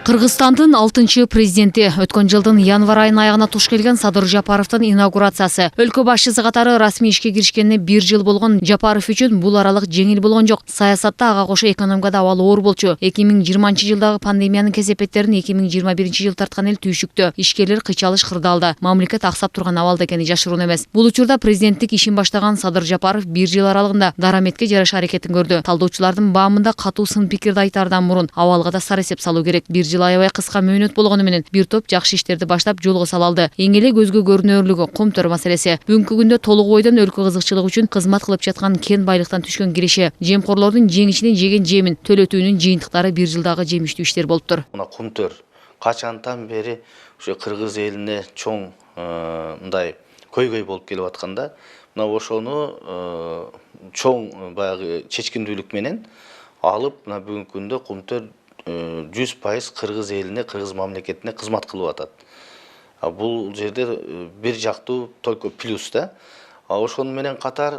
Кыргызстандын 6-чы президенти өткөн жылдын январ айынын аягына туш келген Садыр Жапаровдун инаугурациясы. Өлкө башчысы катары расмий ишке киришкенине 1 жыл болгон Жапаров үчүн бул аралык жеңил болгон жок. Саясатта ага кошо экономикада абалы оор болчу. 2020-жылдагы пандемиянын кесепеттерин 2021-жыл тарткан эл түйшүктө. Ишкерлер кыйчалыш кырдаалда. Мамлекет аксап турган абалда экени жашыруун эмес. Бул учурда президенттик ишин баштаган Садыр Жапаров 1 жыл аралыгында дараметке жараша аракетин көрдү. Талдоочулардын баамында катуу сын пикирди айтаардан мурун абалга да сар эсеп салуу керек. 1 жыл аябай кыска мөөнөт болгону менен бир топ жакшы иштерди баштап жолго сала алды. Эң эле көзгө көрүнөрлүгү Кумтөр маселеси. Бүгүнкү күндө толук бойдон өлкө кызыкчылыгы үчүн кызмат кылып жаткан кен байлыктан түшкөн киреше, жемкорлордун жеңишинен жеген жемин төлөтүүнүн жыйынтыктары 1 жылдагы жемиштүү иштер болуптур. Мына Кумтөр качантан бери ушу кыргыз элине чоң мындай көйгөй болуп келип атканда, мына ошону чоң баягы чечкиндүүлүк менен алып, мына бүгүнкү күндө Кумтөр 100% кыргыз элине, кыргыз мамлекетине кызмат кылып атат. Бул жерде бир жактуу только плюс да. Ошону менен катар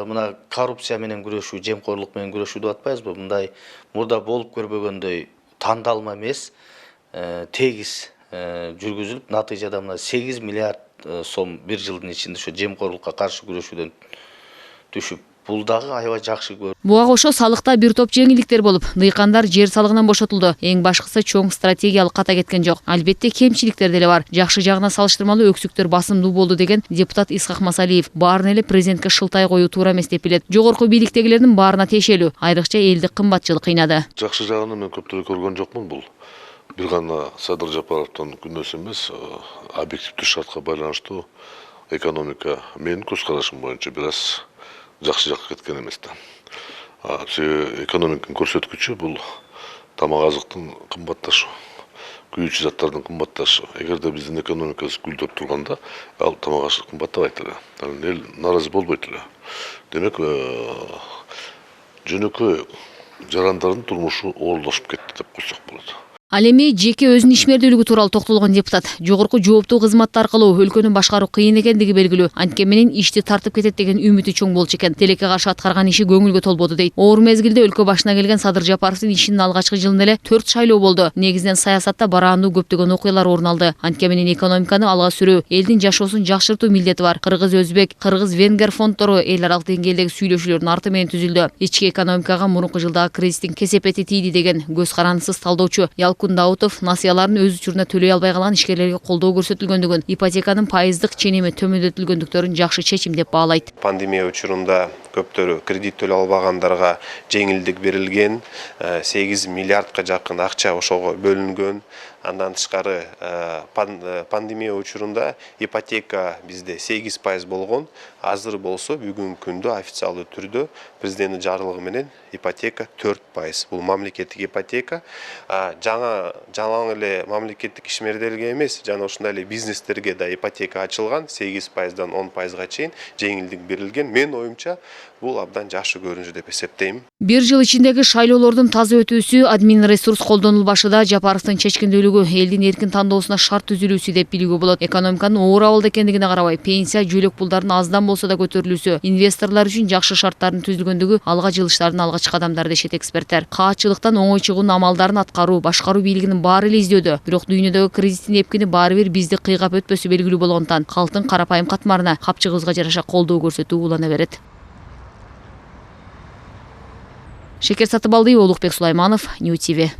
мына коррупция менен күрөшүү, жемкорлук менен күрөшүү деп атпайбызбы? Мындай мурда болуп көрбөгөндөй тандалма эмес, тегиз жүргүзүлүп, натыйжада мына 8 миллиард сом бир жылдын ичинде ошо жемкорлукка каршы күрөшүүдөн түшүп, бул дагы аябай жакшы көрүнөт. Буга кошо салыкта бир топ жеңилдиктер болуп, дыйкандар жер салыгынан бошотулду. Эң башкысы чоң стратегиялык ката кеткен жок. Албетте кемчиликтер деле бар. Жакшы жагына салыштырмалуу өксүктөр басымдуу болду деген депутат Исхак Масалиев баарын эле президентке шылтай коюу туура эмес деп билет. Жогорку бийликтегилердин баарына тиешелүү. Айрыкча элди кымбатчылык кыйнады. Жакшы жагын мен көптөрү көргөн жокмун. Бул бир гана Садыр Жапаровдун күнөөсү эмес, объективдүү шартка байланыштуу экономика менин көз карашым боюнча бир аз жакшы жакка кеткен эмес да. Экономиканын көрсөткүчү бул тамак азыктын кымбатташы, күйүүчү заттардын кымбатташы. Эгерде биздин экономикабыз гүлдөп турганда, ал тамак азык кымбаттабайт эле. Эл нааразы болбойт эле. Демек, жөнөкөй жарандардын турмушу оорлошуп кетти деп койсок болот. Ал эми жеке өзүнүн ишмердүүлүгү тууралуу токтолгон депутат жогорку жооптуу кызматтар аркылуу өлкөнү башкаруу кыйын экендиги белгилүү. Анткени менен ишти тартып кетет деген үмүтү чоң болчу экен. Тилекке каршы аткарган иши көңүлгө толбоду дейт. Оор мезгилде өлкө башына келген Садыр Жапаровдун ишинин алгачкы жылында эле 4 шайлоо болду. Негизинен саясатта бараандуу көптөгөн окуялар орун алды. Анткени менен экономиканы алга сүрүү, элдин жашоосун жакшыртуу милдети бар. Кыргыз-өзбек, кыргыз-венгер фонддору эл аралык деңгээлдеги сүйлөшүүлөрдүн арты менен түзүлдү. Ички экономикага мурунку жылдагы кризистин кесепети тийди деген көз карандысыз талдоочу Ялкун Даутов насыяларын өз учуруна төлөй албай калган ишкерлерге колдоо көрсөтүлгөндүгүн, ипотеканын пайыздык ченеми төмөндөтүлгөндүктөрүн жакшы чечим деп баалайт. Пандемия учурунда көптөрү кредит төлөй албагандарга жеңилдик берилген, 8 миллиардка жакын акча ошого бөлүнгөн. Андан тышкары пандемия учурунда ипотека бизде 8% болгон. Азыр болсо бүгүнкү күндө официалдуу түрдө президенттин жарлыгы менен ипотека 4%. Бул мамлекеттик ипотека. Жалаң эле мамлекеттик ишмердерге эмес, жана ошондой эле бизнестерге да ипотека ачылган, 8%дан 10%га чейин жеңилдик берилген. Мен оюмча бул абдан жакшы көрүнүш деп эсептейм. 1 жыл ичиндеги шайлоолордун таза өтүүсү админ ресурс колдонулбашыда Жапаровдун чечкиндүүлүгү элдин эркин тандоосуна шарт түзүлүүсү деп билүүгө болот. Экономиканын оор абалда экендигине карабай, пенсия жөлөк пулдардын аздан болсо да көтөрүлүүсү, инвесторлор үчүн жакшы шарттардын түзүлгөндүгү алга жылыштардын алгачкы кадамдары дешет эксперттер. Каатчылыктан оңой чыгуунун амалдарын аткаруу, башкаруу бийлигинин баары эле издөөдө. Бирок дүйнөдөгү кризистин эпкини баары бир бизди кыйгап өтпөсү белгилүү болгондуктан калктын карапайым катмарына капчыгыбызга жараша колдоо көрсөтүү улана берет. Шекер Сатыбалдиева, Улукбек Сулайманов, Нью ТВ.